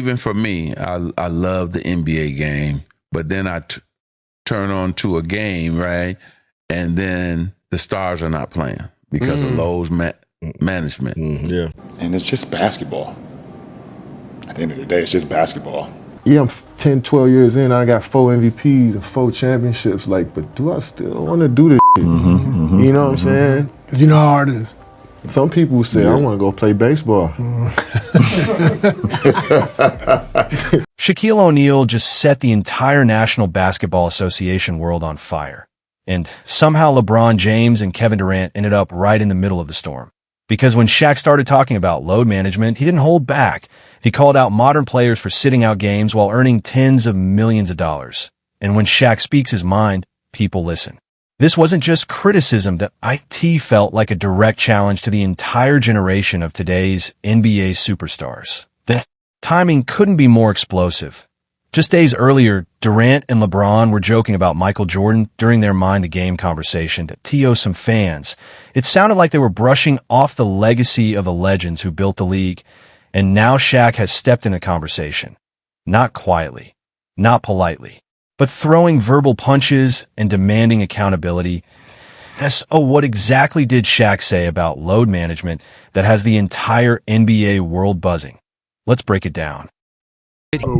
Even for me, I love the NBA game, but then I turn on to a game, right? And then the stars are not playing because of load management. Yeah. And it's just basketball. At the end of the day, it's just basketball. Yeah, I'm 10, 12 years in. I got 4 MVPs and 4 championships. Like, but do I still want to do this shit? You know what I'm saying? You know how hard it is. Some people say, I want to go play baseball. Shaquille O'Neal just set the entire National Basketball Association world on fire. And somehow LeBron James and Kevin Durant ended up right in the middle of the storm. Because when Shaq started talking about load management, he didn't hold back. He called out modern players for sitting out games while earning tens of millions of dollars. And when Shaq speaks his mind, people listen. This wasn't just criticism that IT felt like a direct challenge to the entire generation of today's NBA superstars. The timing couldn't be more explosive. Just days earlier, Durant and LeBron were joking about Michael Jordan during their Mind the Game conversation to TO some fans. It sounded like they were brushing off the legacy of the legends who built the league, and now Shaq has stepped in the conversation. Not quietly, not politely, but throwing verbal punches and demanding accountability. So what exactly did Shaq say about load management that has the entire NBA world buzzing? Let's break it down.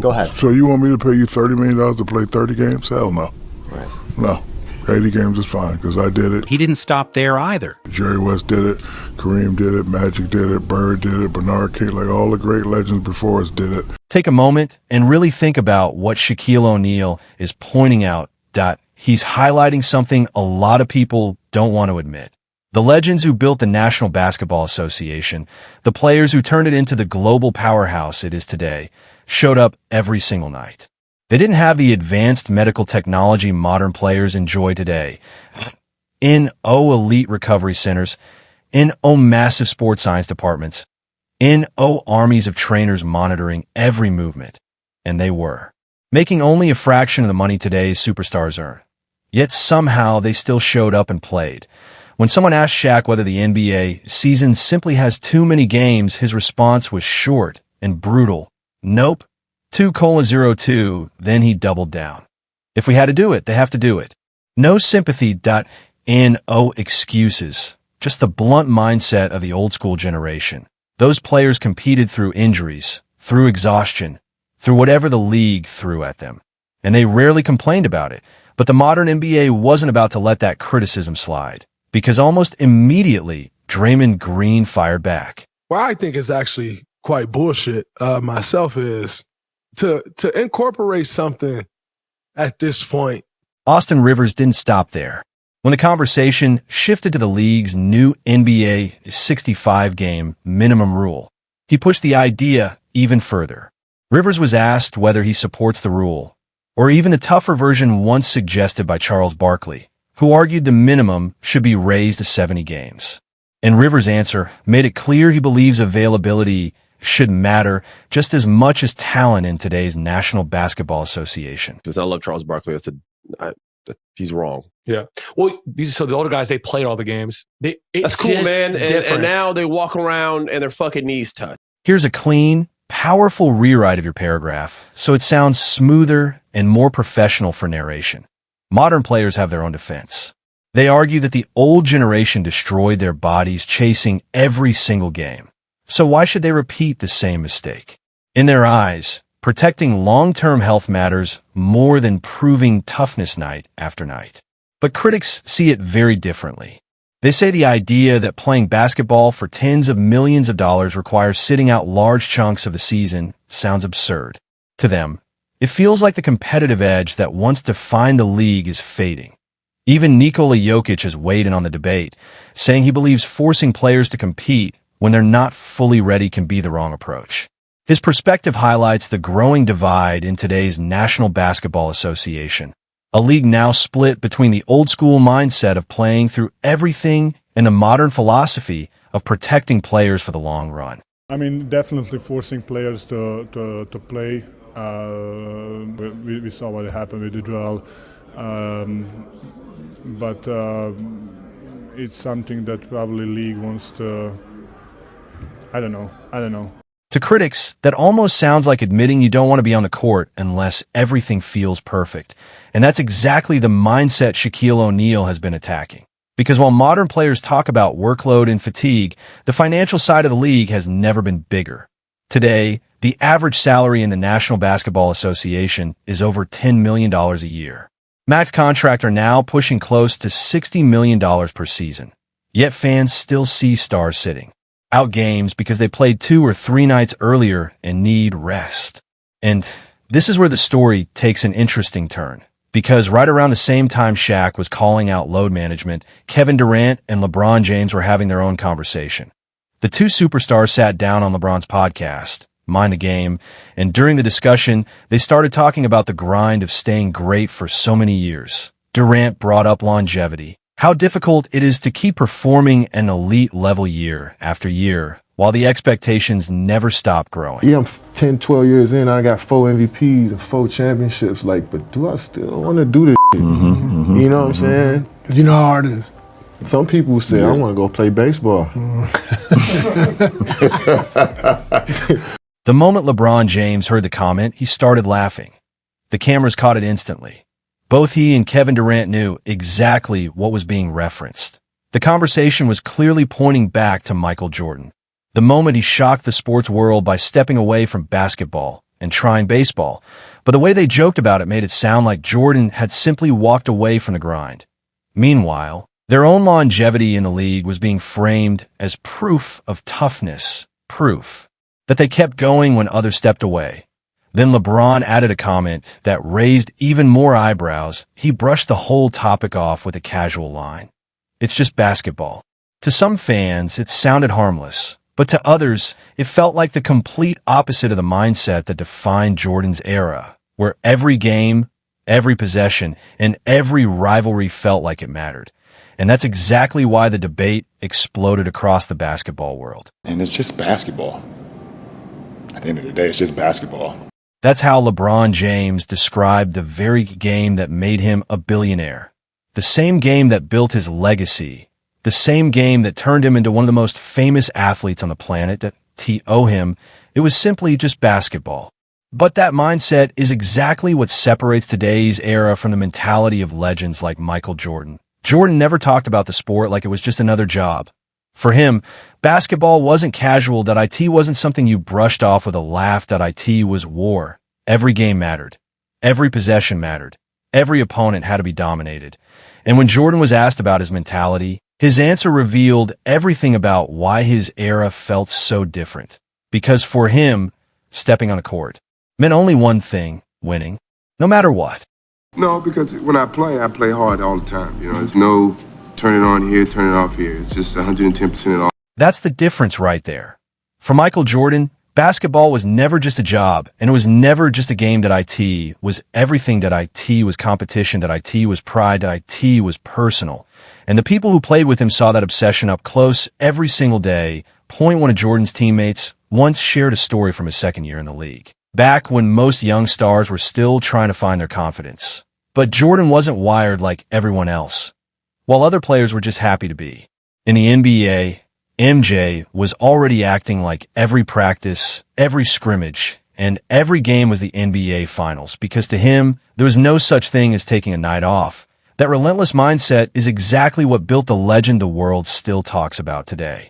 Go ahead. So you want me to pay you $30 million to play 30 games? Hell no. Right. No. 80 games is fine because I did it. He didn't stop there either. Jerry West did it. Kareem did it. Magic did it. Bird did it. Bernard King, like all the great legends before us did it. Take a moment and really think about what Shaquille O'Neal is pointing out. He's highlighting something a lot of people don't want to admit. The legends who built the National Basketball Association, the players who turned it into the global powerhouse it is today, showed up every single night. They didn't have the advanced medical technology modern players enjoy today. In elite recovery centers, in massive sports science departments, in armies of trainers monitoring every movement. And they were, making only a fraction of the money today's superstars earn. Yet somehow they still showed up and played. When someone asked Shaq whether the NBA season simply has too many games, his response was short and brutal. Nope. 2:02, then he doubled down. If we had to do it, they have to do it. No sympathy. No excuses. Just the blunt mindset of the old school generation. Those players competed through injuries, through exhaustion, through whatever the league threw at them. And they rarely complained about it. But the modern NBA wasn't about to let that criticism slide. Because almost immediately, Draymond Green fired back. What I think is actually quite bullshit myself is to incorporate something at this point. Austin Rivers didn't stop there. When the conversation shifted to the league's new NBA 65-game minimum rule, he pushed the idea even further. Rivers was asked whether he supports the rule, or even the tougher version once suggested by Charles Barkley, who argued the minimum should be raised to 70 games. And Rivers' answer made it clear he believes availability should matter just as much as talent in today's National Basketball Association. Since I love Charles Barkley, he's wrong. Yeah. Well, so the older guys, they played all the games. That's cool, man. And now they walk around and their fucking knees touch. Here's a clean, powerful rewrite of your paragraph, so it sounds smoother and more professional for narration. Modern players have their own defense. They argue that the old generation destroyed their bodies chasing every single game. So why should they repeat the same mistake? In their eyes, protecting long-term health matters more than proving toughness night after night. But critics see it very differently. They say the idea that playing basketball for tens of millions of dollars requires sitting out large chunks of the season sounds absurd. To them, it feels like the competitive edge that once defined the league is fading. Even Nikola Jokic has weighed in on the debate, saying he believes forcing players to compete when they're not fully ready can be the wrong approach. His perspective highlights the growing divide in today's National Basketball Association, a league now split between the old-school mindset of playing through everything and the modern philosophy of protecting players for the long run. I mean, definitely forcing players to play. We saw what happened with the Joel. But it's something that probably league wants to, I don't know. To critics, that almost sounds like admitting you don't want to be on the court unless everything feels perfect. And that's exactly the mindset Shaquille O'Neal has been attacking. Because while modern players talk about workload and fatigue, the financial side of the league has never been bigger. Today, the average salary in the National Basketball Association is over $10 million a year. Max contracts are now pushing close to $60 million per season. Yet fans still see stars sitting out games because they played 2 or 3 nights earlier and need rest. And this is where the story takes an interesting turn. Because right around the same time Shaq was calling out load management, Kevin Durant and LeBron James were having their own conversation. The two superstars sat down on LeBron's podcast, Mind the Game, and during the discussion, they started talking about the grind of staying great for so many years. Durant brought up longevity, how difficult it is to keep performing an elite level year after year, while the expectations never stop growing. Yeah, I'm 10, 12 years in, I got 4 MVPs and 4 championships, but do I still want to do this shit? You know what I'm saying? You know how hard it is. Some people say, I want to go play baseball. The moment LeBron James heard the comment, he started laughing. The cameras caught it instantly. Both he and Kevin Durant knew exactly what was being referenced. The conversation was clearly pointing back to Michael Jordan. The moment he shocked the sports world by stepping away from basketball and trying baseball. But the way they joked about it made it sound like Jordan had simply walked away from the grind. Meanwhile, their own longevity in the league was being framed as proof of toughness, proof that they kept going when others stepped away. Then LeBron added a comment that raised even more eyebrows. He brushed the whole topic off with a casual line. It's just basketball. To some fans, it sounded harmless, but to others, it felt like the complete opposite of the mindset that defined Jordan's era, where every game, every possession, and every rivalry felt like it mattered. And that's exactly why the debate exploded across the basketball world. And it's just basketball. At the end of the day, it's just basketball. That's how LeBron James described the very game that made him a billionaire. The same game that built his legacy. The same game that turned him into one of the most famous athletes on the planet that he owe him. It was simply just basketball. But that mindset is exactly what separates today's era from the mentality of legends like Michael Jordan. Jordan never talked about the sport like it was just another job. For him, basketball wasn't casual. It wasn't something you brushed off with a laugh. It was war. Every game mattered. Every possession mattered. Every opponent had to be dominated. And when Jordan was asked about his mentality, his answer revealed everything about why his era felt so different. Because for him, stepping on a court meant only one thing: winning, no matter what. No, because when I play hard all the time. You know, there's no turn it on here, turn it off here. It's just 110% all. That's the difference right there. For Michael Jordan, basketball was never just a job, and it was never just a game. It was everything. It was competition. It was pride. It was personal. And the people who played with him saw that obsession up close every single day. One of Jordan's teammates once shared a story from his second year in the league, back when most young stars were still trying to find their confidence. But Jordan wasn't wired like everyone else, while other players were just happy to be. In the NBA, MJ was already acting like every practice, every scrimmage, and every game was the NBA Finals, because to him, there was no such thing as taking a night off. That relentless mindset is exactly what built the legend the world still talks about today.